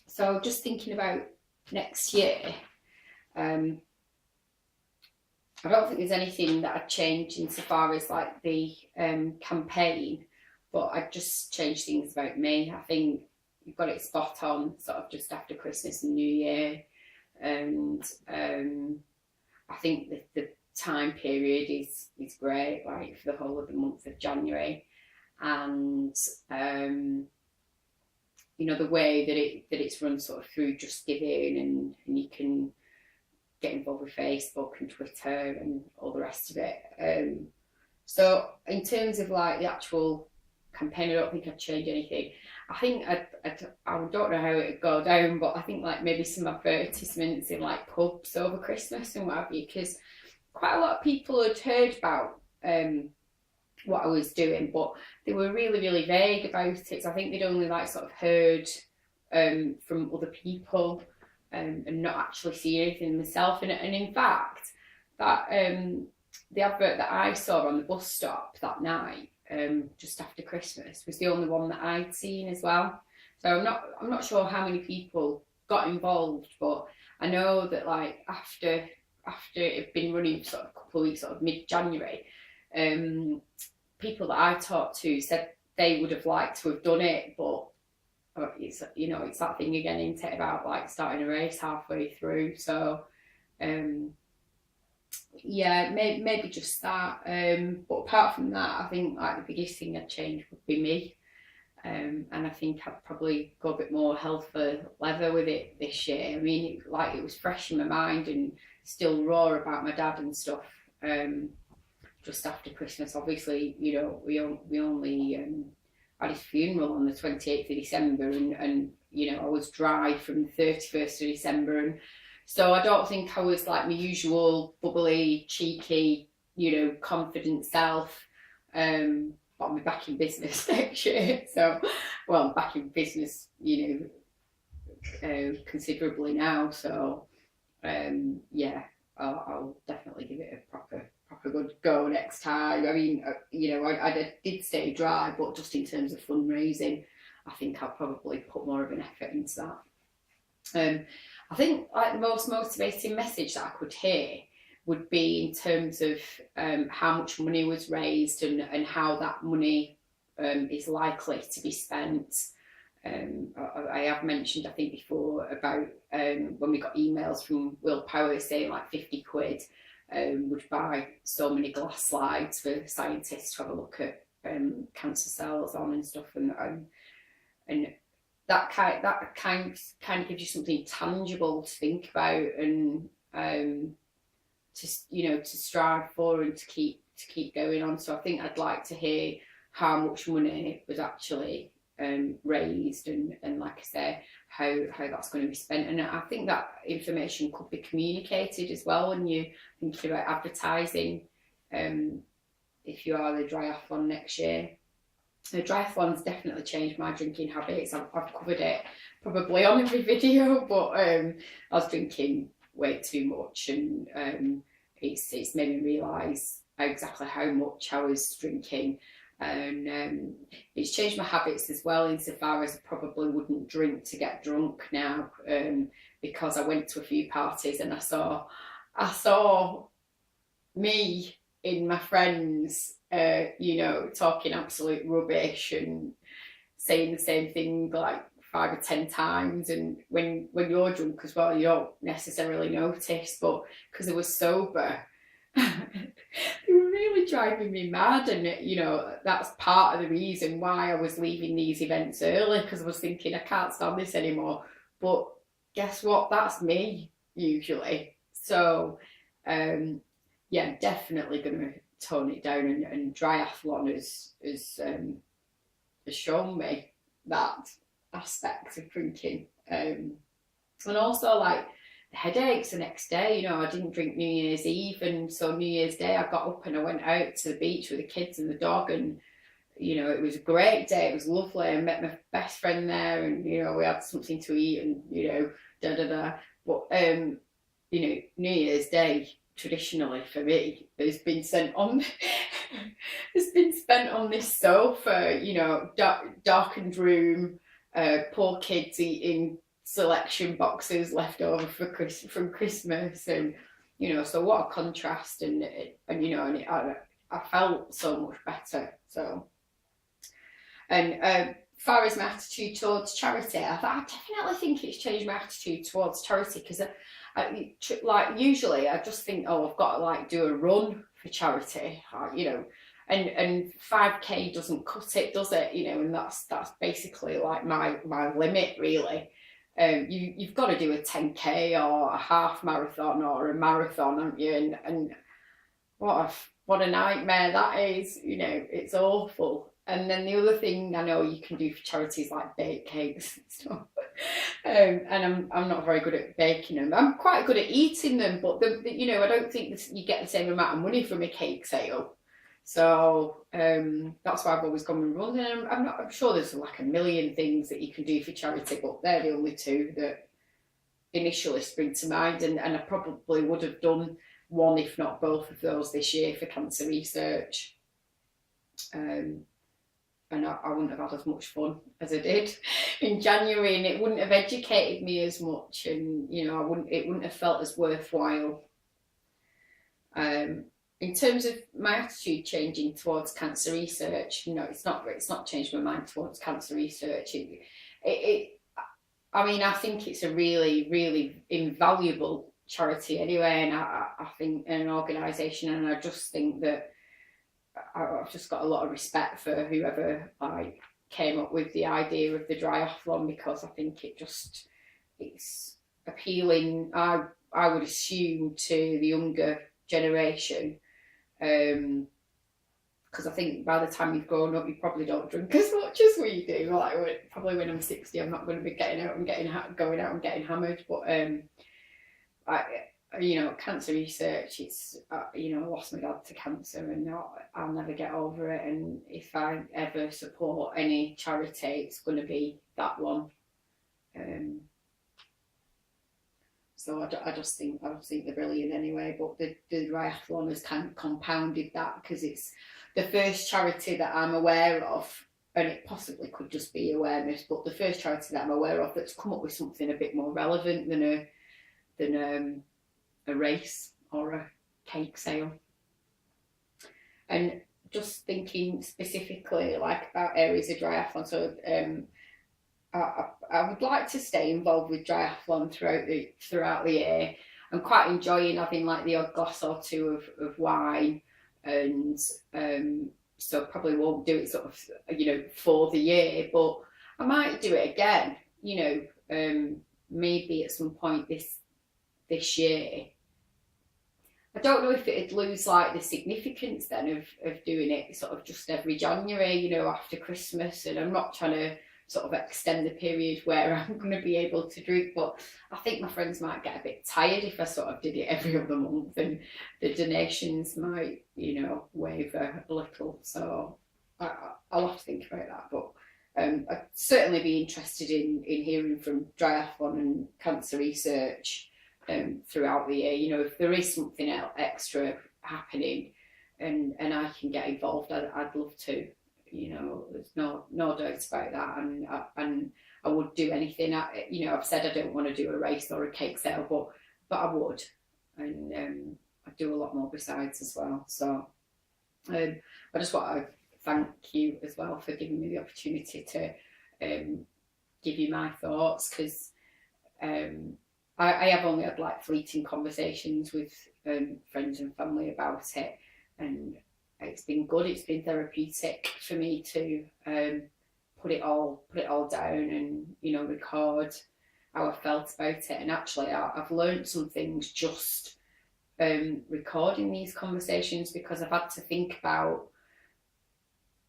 So just thinking about next year, I don't think there's anything that I'd change insofar as like the campaign, but I'd just change things about me. I think you've got it spot on, sort of just after Christmas and New Year, and I think the time period is great, like for the whole of the month of January, and you know, the way that it's run sort of through Just Giving, and you can get involved with Facebook and Twitter and all the rest of it. So in terms of like the actual campaign, I don't think I'd change anything. I think I don't know how it'd go down, but I think like maybe some advertisements in like pubs over Christmas and what have you, because quite a lot of people had heard about what I was doing, but they were really, really vague about it. So I think they'd only like sort of heard from other people and not actually see anything myself. And in fact, that the advert that I saw on the bus stop that night, just after Christmas, was the only one that I'd seen as well. So I'm not sure how many people got involved, but I know that like after it had been running for sort of a couple of weeks, sort of mid-January, people that I talked to said they would have liked to have done it, but it's, you know, it's that thing again, isn't it, about like starting a race halfway through. So yeah, maybe just that. But apart from that, I think like the biggest thing I'd change would be me. And I think I'd probably go a bit more hell for leather with it this year. I mean, it was fresh in my mind and still raw about my dad and stuff. Just after Christmas, obviously, you know, we only had his funeral on the 28th of December, and you know, I was dry from the 31st of December, and so I don't think I was like my usual bubbly, cheeky, you know, confident self. But I'm back in business next year, so well, I'm back in business, you know, considerably now. So yeah, I'll definitely give it a proper good go next time. I mean, you know, I did stay dry, but just in terms of fundraising, I think I'll probably put more of an effort into that. I think like the most motivating message that I could hear would be in terms of how much money was raised and how that money is likely to be spent. I have mentioned, I think before, about when we got emails from Will Power saying like 50 quid would buy so many glass slides for scientists to have a look at cancer cells on and stuff, and that kind of gives you something tangible to think about and to, you know, to strive for and to keep going on. So I think I'd like to hear how much money was actually raised, and like I say, how that's going to be spent. And I think that information could be communicated as well when you're thinking about advertising, if you are the triathlon next year. The triathlon's definitely changed my drinking habits. I've covered it probably on every video, but I was drinking way too much, and it's made me realise exactly how much I was drinking. And it's changed my habits as well, insofar as I probably wouldn't drink to get drunk now, because I went to a few parties and I saw me in my friends, you know, talking absolute rubbish and saying the same thing like 5 or 10 times. And when you're drunk as well, you don't necessarily notice, but because I was sober, they were really driving me mad. And you know, that's part of the reason why I was leaving these events early, because I was thinking I can't stand this anymore. But guess what, that's me usually. So yeah, definitely going to tone it down, and triathlon has shown me that aspect of drinking, and also like the headaches the next day. You know, I didn't drink New Year's Eve, and so New Year's Day I got up and I went out to the beach with the kids and the dog, and you know, it was a great day. It was lovely. I met my best friend there, and you know, we had something to eat, and you know, But you know, New Year's Day traditionally for me has been spent on this sofa, you know, darkened room, poor kids eating selection boxes left over from Christmas, and so what a contrast, I felt so much better. So, and far as my attitude towards charity, I definitely think it's changed my attitude towards charity, because like usually I just think, oh, I've got to like do a run for charity, and 5k doesn't cut it, does it? And that's basically like my limit, really. You've got to do a 10k or a half marathon or a marathon, haven't you? And what a nightmare that is. It's awful. And then the other thing I know you can do for charity is like bake cakes and stuff. And I'm not very good at baking them. I'm quite good at eating them, but I don't think you get the same amount of money from a cake sale. So that's why I've always gone with running. I'm sure there's like a million things that you can do for charity, but they're the only two that initially spring to mind. And I probably would have done one, if not both of those this year for cancer research. And I wouldn't have had as much fun as I did in January, and it wouldn't have educated me as much, and it wouldn't have felt as worthwhile. In terms of my attitude changing towards cancer research, it's not changed my mind towards cancer research. I think it's a really, really invaluable charity anyway, and I think an organisation, and I just think that I've just got a lot of respect for whoever came up with the idea of the triathlon, because I think it's appealing. I would assume to the younger generation, because I think by the time you've grown up, you probably don't drink as much as we do. Like probably when I'm 60, I'm not going to be going out and getting hammered. But cancer research, it's I lost my dad to cancer, and I'll never get over it. And if I ever support any charity, it's going to be that one. So I just think they're brilliant anyway. But the triathlon has kind of compounded that, because it's the first charity that I'm aware of, and it possibly could just be awareness, but the first charity that I'm aware of that's come up with something a bit more relevant than a race or a cake sale. And just thinking specifically like about areas of triathlon, so I would like to stay involved with triathlon throughout the year. I'm quite enjoying having like the odd glass or two of wine, and so probably won't do it sort of for the year, but I might do it again, maybe at some point this year. I don't know if it'd lose like the significance then of doing it sort of just every January, after Christmas, and I'm not trying to sort of extend the period where I'm going to be able to drink, but I think my friends might get a bit tired if I sort of did it every other month, and the donations might, waver a little. So I'll have to think about that, but I'd certainly be interested in hearing from triathlon and cancer research throughout the year. If there is something else extra happening and I can get involved, I'd love to. There's no doubts about that, and I would do anything. I've said I don't want to do a race or a cake sale, but I would, and I do a lot more besides as well. So I just want to thank you as well for giving me the opportunity to give you my thoughts, because I have only had like fleeting conversations with friends and family about it, and it's been good. It's been therapeutic for me to put it all down and record how I felt about it. And actually, I've learned some things just recording these conversations, because I've had to think about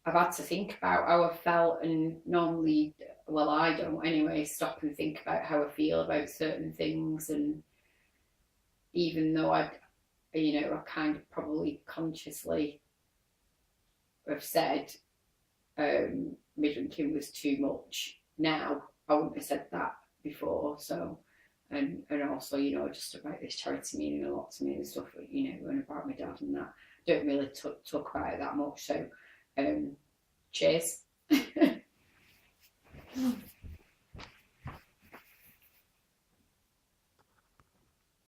how I felt, and normally, well, I don't anyway, stop and think about how I feel about certain things. And even though I kind of probably consciously have said my drinking was too much, now I wouldn't have said that before. So and also just about this charity meaning a lot to me and stuff, and about my dad and that, I don't really talk about it that much. So cheers.